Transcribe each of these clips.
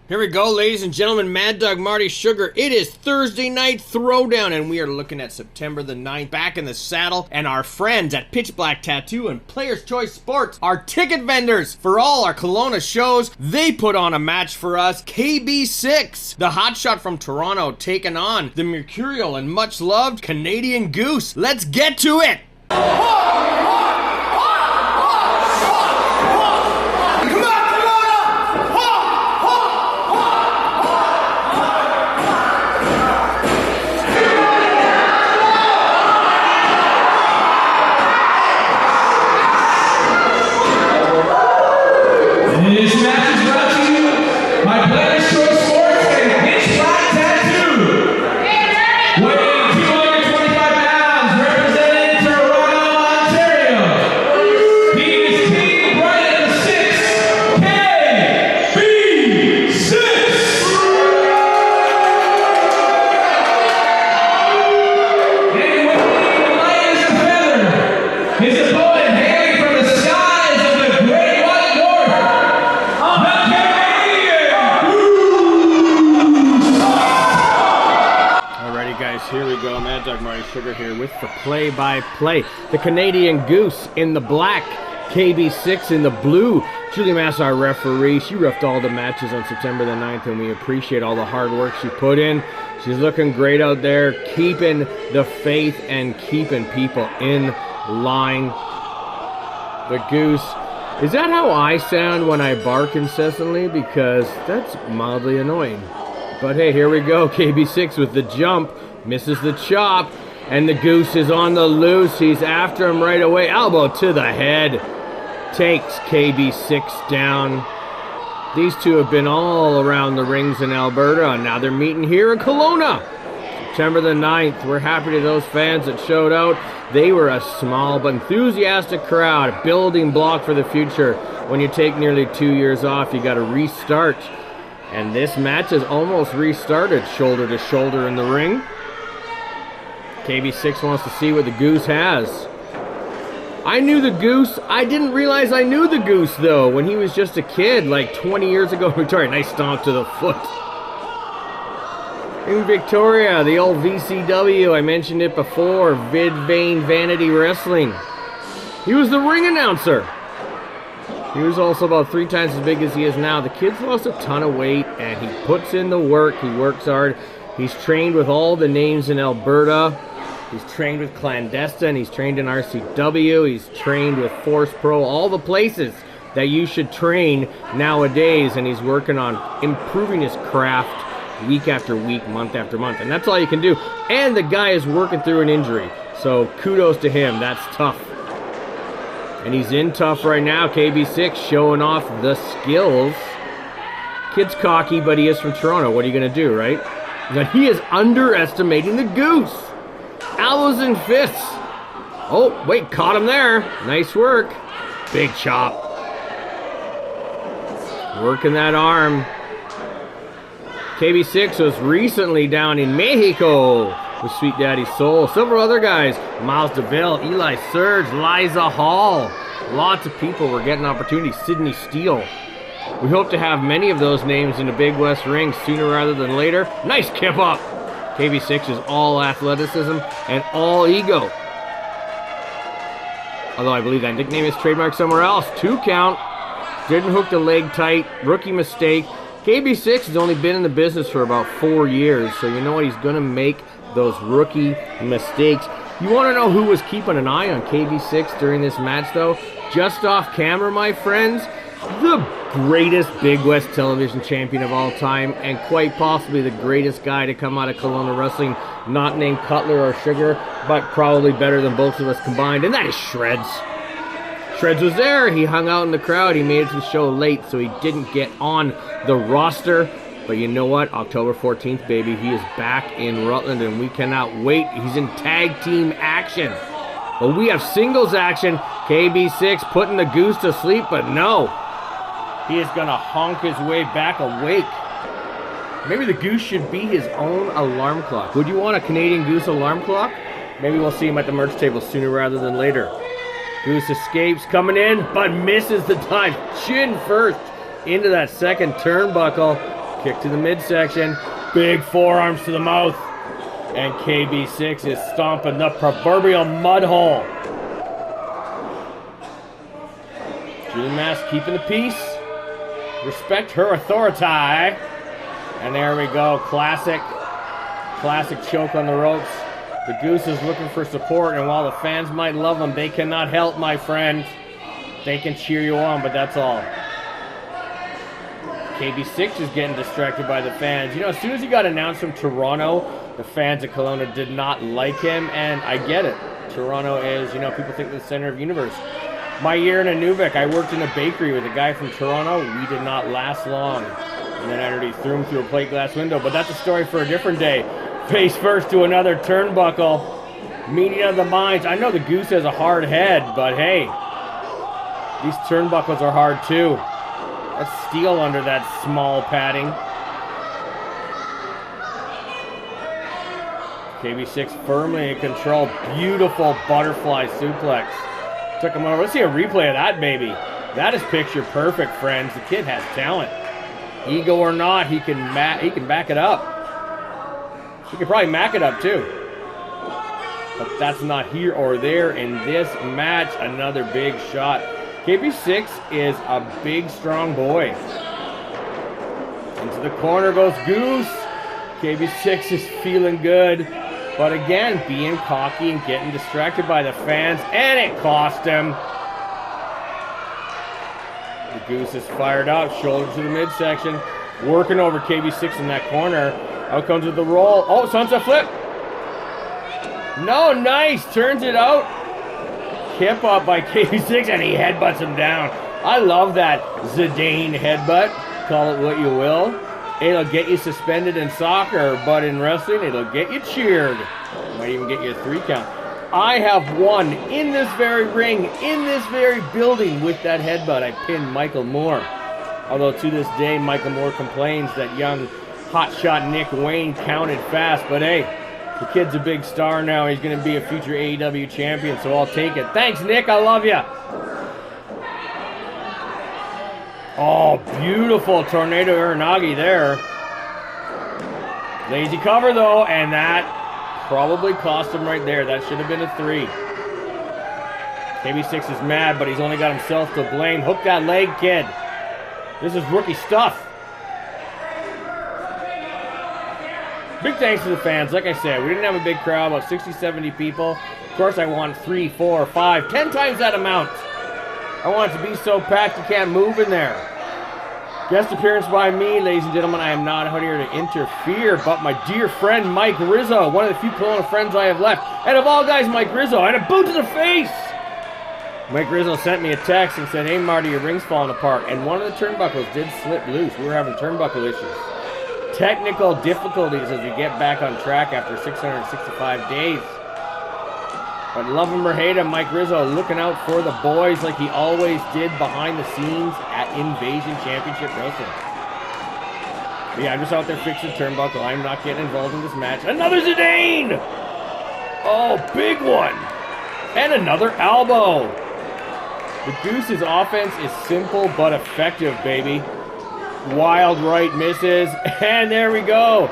Here we go, ladies and gentlemen. Mad Dog Marty Sugar. It is Thursday night throwdown, and we are looking at September the 9th, back in the saddle, and our friends at Pitch Black Tattoo and Players Choice Sports, our ticket vendors for all our Kelowna shows, they put on a match for us. KB6, the hotshot from Toronto, taking on the mercurial and much loved Canadian Goose. Let's get to it! This match is brought to you by Players Choice Sports and Pitch Black Tattoo. Weighing 225 pounds, representing Toronto, Ontario. He is Team Bright of the 6, KB6. And weighing light as a feather, his opponent hailing from the skies of the Great White North. Alrighty guys, here we go. Mad Dog Marty Sugar here with the play-by-play. The Canadian Goose in the black, KB6 in the blue. Julie Mass, our referee, she reffed all the matches on September the 9th, and we appreciate all the hard work she put in. She's looking great out there, keeping the faith and keeping people in line. The Goose. Is that how I sound when I bark incessantly? Because that's mildly annoying. But hey, here we go. KB6 with the jump. Misses the chop. And the Goose is on the loose. He's after him right away. Elbow to the head. Takes KB6 down. These two have been all around the rings in Alberta, and now they're meeting here in Kelowna. September the 9th. We're happy to those fans that showed out. They were a small but enthusiastic crowd, building block for the future. When you take nearly 2 years off, you got to restart. And this match is almost restarted, shoulder to shoulder in the ring. KB6 wants to see what the Goose has. I knew the Goose. I didn't realize I knew the Goose, though, when he was just a kid, like 20 years ago in Victoria. Nice stomp to the foot. In Victoria, the old VCW, I mentioned it before, Vidvane Vanity Wrestling. He was the ring announcer. He was also about 3 times as big as he is now. The kid's lost a ton of weight, and he puts in the work. He works hard. He's trained with all the names in Alberta. He's trained with Clandestine. He's trained in RCW. He's trained with Force Pro. All the places that you should train nowadays, and he's working on improving his craft week after week, month after month, and that's all you can do. And the guy is working through an injury, so kudos to him. That's tough. And he's in tough right now. KB6 showing off the skills. Kid's cocky, but he is from Toronto. What are you going to do, right? Now he is underestimating the Goose. Elbows and fists. Oh, wait, caught him there. Nice work. Big chop. Working that arm. KB6 was recently down in Mexico with Sweet Daddy Soul. Several other guys. Miles DeVille, Eli Surge, Liza Hall. Lots of people were getting opportunities. Sydney Steele. We hope to have many of those names in the Big West ring sooner rather than later. Nice kip up. KB6 is all athleticism and all ego. Although I believe that nickname is trademarked somewhere else. 2 count. Didn't hook the leg tight. Rookie mistake. KB6 has only been in the business for about 4 years, so you know what? He's going to make those rookie mistakes. You want to know who was keeping an eye on KB6 during this match, though? Just off camera, my friends, the greatest Big West television champion of all time, and quite possibly the greatest guy to come out of Kelowna wrestling, not named Cutler or Sugar, but probably better than both of us combined, and that is Shreds. Shreds was there. He hung out in the crowd. He made it to the show late, so he didn't get on the roster. But you know what? October 14th, baby, he is back in Rutland, and we cannot wait. He's in tag team action. But we have singles action. KB6 putting the Goose to sleep, but no. He is going to honk his way back awake. Maybe the Goose should be his own alarm clock. Would you want a Canadian Goose alarm clock? Maybe we'll see him at the merch table sooner rather than later. Goose escapes, coming in, but misses the dive. Chin first into that second turnbuckle. Kick to the midsection. Big forearms to the mouth. And KB6 is stomping the proverbial mud hole. Julie Mass keeping the peace. Respect her authority. And there we go. Classic choke on the ropes. The Goose is looking for support, and while the fans might love him, they cannot help, my friend. They can cheer you on, but that's all. KB6 is getting distracted by the fans. You know, as soon as he got announced from Toronto, the fans of Kelowna did not like him, and I get it. Toronto is, you know, people think the center of the universe. My year in Inuvik, I worked in a bakery with a guy from Toronto. We did not last long. And then I already threw him through a plate glass window, but that's a story for a different day. Face first to another turnbuckle. Meeting of the minds. I know the Goose has a hard head, but hey, these turnbuckles are hard too. That's steel under that small padding. KB6 firmly in control. Beautiful butterfly suplex. Took him over. Let's see a replay of that, baby. That is picture perfect, friends. The kid has talent. Ego or not, he can back it up. He could probably mack it up too. But that's not here or there in this match. Another big shot. KB6 is a big, strong boy. Into the corner goes Goose. KB6 is feeling good. But again, being cocky and getting distracted by the fans. And it cost him. The Goose is fired up. Shoulder to the midsection. Working over KB6 in that corner. Out comes with the roll. Oh, sunset flip. No, nice. Turns it out. Kip up by KB6, and he headbutts him down. I love that Zidane headbutt. Call it what you will. It'll get you suspended in soccer, but in wrestling, it'll get you cheered. Might even get you a 3 count. I have won in this very ring, in this very building with that headbutt. I pinned Michael Moore. Although to this day, Michael Moore complains that young hotshot Nick Wayne counted fast, but hey, the kid's a big star now. He's going to be a future AEW champion, so I'll take it. Thanks, Nick. I love you. Oh, beautiful tornado Uranagi there. Lazy cover, though, and that probably cost him right there. That should have been a 3. KB6 is mad, but he's only got himself to blame. Hook that leg, kid. This is rookie stuff. Big thanks to the fans. Like I said, we didn't have a big crowd, about 60, 70 people. Of course, I want 3, 4, 5, 10 times that amount. I want it to be so packed you can't move in there. Guest appearance by me, ladies and gentlemen. I am not out here to interfere, but my dear friend Mike Rizzo, one of the few Kelowna friends I have left. And of all guys, Mike Rizzo, and a boot to the face! Mike Rizzo sent me a text and said, hey Marty, your ring's falling apart. And one of the turnbuckles did slip loose. We were having turnbuckle issues. Technical difficulties as we get back on track after 665 days. But love him or hate him, Mike Rizzo looking out for the boys like he always did behind the scenes at Invasion Championship Wrestling. But yeah, I'm just out there fixing the turnbuckle. I'm not getting involved in this match. Another Zidane! Oh, big one! And another elbow. The Goose's offense is simple but effective, baby. Wild right misses, and there we go.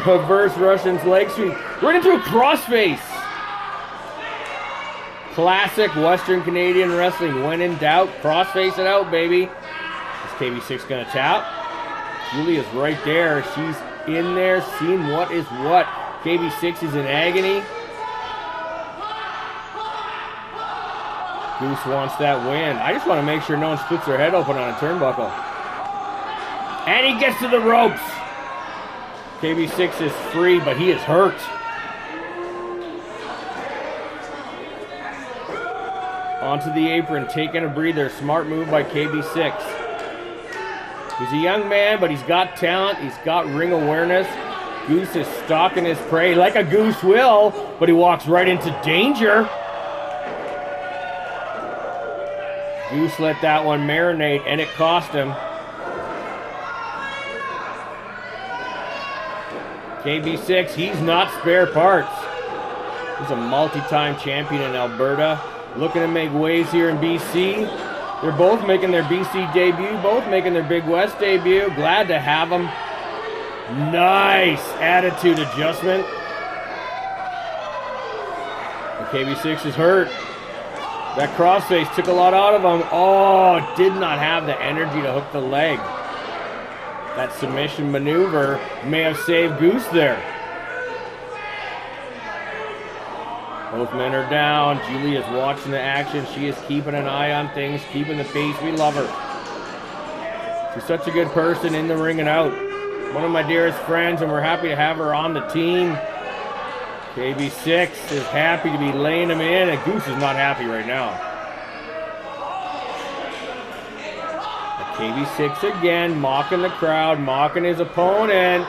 Reverse Russian's leg sweep. Right into a crossface. Classic Western Canadian wrestling. When in doubt, crossface it out, baby. Is KB6 gonna tap? Julia's right there. She's in there, seeing what is what. KB6 is in agony. Goose wants that win. I just want to make sure no one splits their head open on a turnbuckle. And he gets to the ropes. KB6 is free, but he is hurt. Onto the apron, taking a breather. Smart move by KB6. He's a young man, but he's got talent. He's got ring awareness. Goose is stalking his prey like a goose will, but he walks right into danger. Goose let that one marinate, and it cost him. KB6, he's not spare parts. He's a multi-time champion in Alberta. Looking to make waves here in BC. They're both making their BC debut, both making their Big West debut. Glad to have them. Nice attitude adjustment. And KB6 is hurt. That crossface took a lot out of him. Oh, did not have the energy to hook the leg. That submission maneuver may have saved Goose there. Both men are down. Julie is watching the action. She is keeping an eye on things, keeping the pace. We love her. She's such a good person in the ring and out. One of my dearest friends, and we're happy to have her on the team. KB6 is happy to be laying him in, and Goose is not happy right now. But KB6 again, mocking the crowd, mocking his opponent.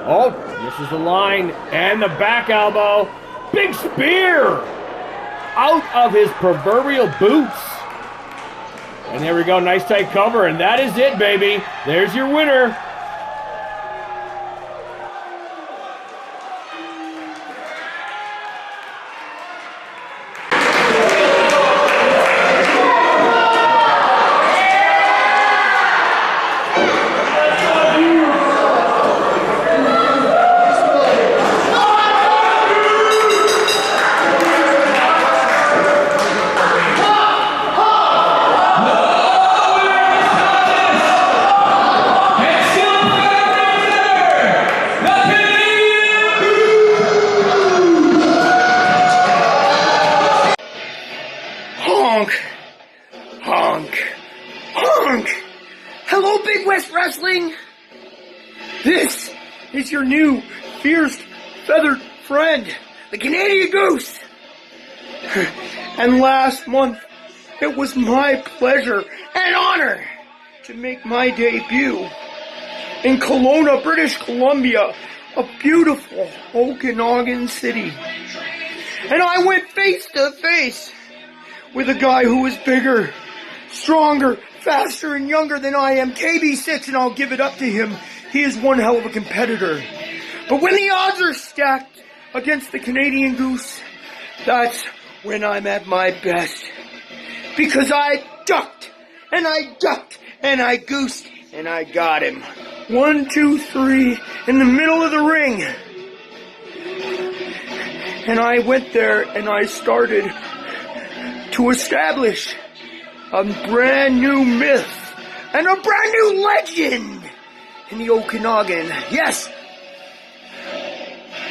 Oh, misses the line, and the back elbow. Big spear out of his proverbial boots. And there we go, nice tight cover, and that is it, baby. There's your winner. This is your new, fierce, feathered friend, the Canadian Goose. And last month, it was my pleasure and honor to make my debut in Kelowna, British Columbia, a beautiful Okanagan city. And I went face to face with a guy who was bigger, stronger, faster, and younger than I am, KB6, and I'll give it up to him. He is one hell of a competitor. But when the odds are stacked against the Canadian Goose, that's when I'm at my best. Because I ducked, and I ducked, and I goosed, and I got him. 1, 2, 3, in the middle of the ring. And I went there, and I started to establish a brand new myth and a brand new legend in the Okanagan. Yes,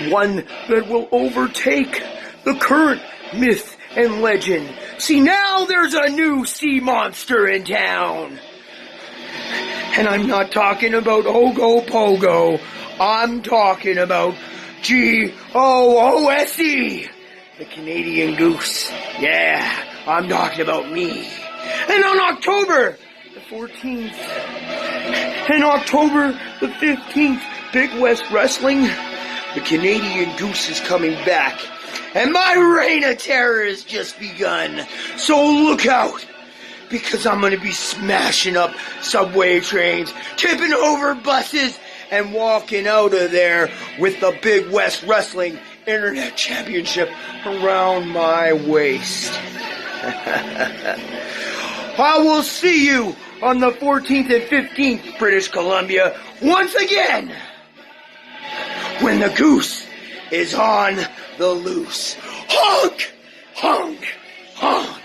one that will overtake the current myth and legend. See, now there's a new sea monster in town. And I'm not talking about Ogo Pogo. I'm talking about Goose, the Canadian Goose. Yeah, I'm talking about me. And on October the 14th and October the 15th, Big West Wrestling, the Canadian Goose is coming back. And my reign of terror has just begun. So look out, because I'm going to be smashing up subway trains, tipping over buses, and walking out of there with the Big West Wrestling Internet Championship around my waist. I will see you on the 14th and 15th, British Columbia, once again, when the Goose is on the loose. Honk! Honk! Honk!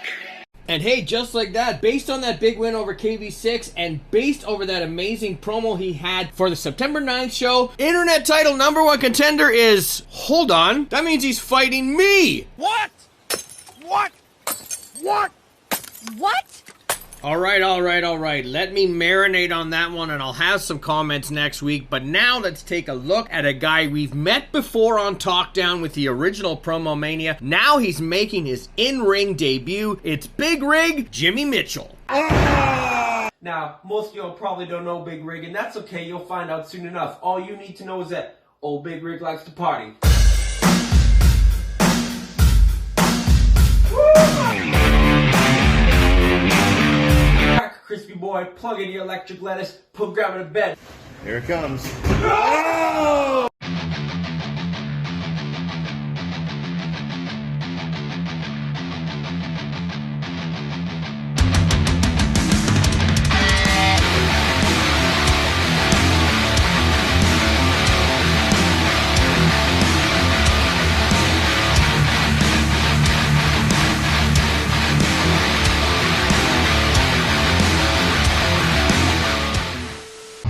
And hey, just like that, based on that big win over KB6 and based over that amazing promo he had for the September 9th show, Internet title #1 contender is, hold on, that means he's fighting me. What? What? What? What? All right. Let me marinate on that one, and I'll have some comments next week. But now let's take a look at a guy we've met before on ThrowDown with the original Promo Mania. Now he's making his in-ring debut. It's Big Rig Jimmy Mitchell. Now, most of y'all probably don't know Big Rig, and that's okay, you'll find out soon enough. All you need to know is that old Big Rig likes to party. Crack, crispy boy, plug in your electric lettuce, put grab it to bed. Here it comes.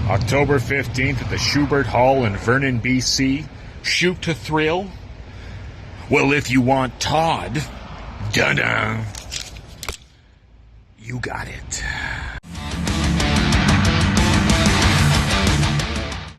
October 15th at the Schubert Hall in Vernon, BC. Shoot to thrill? Well, if you want Todd, dun-dun, you got it.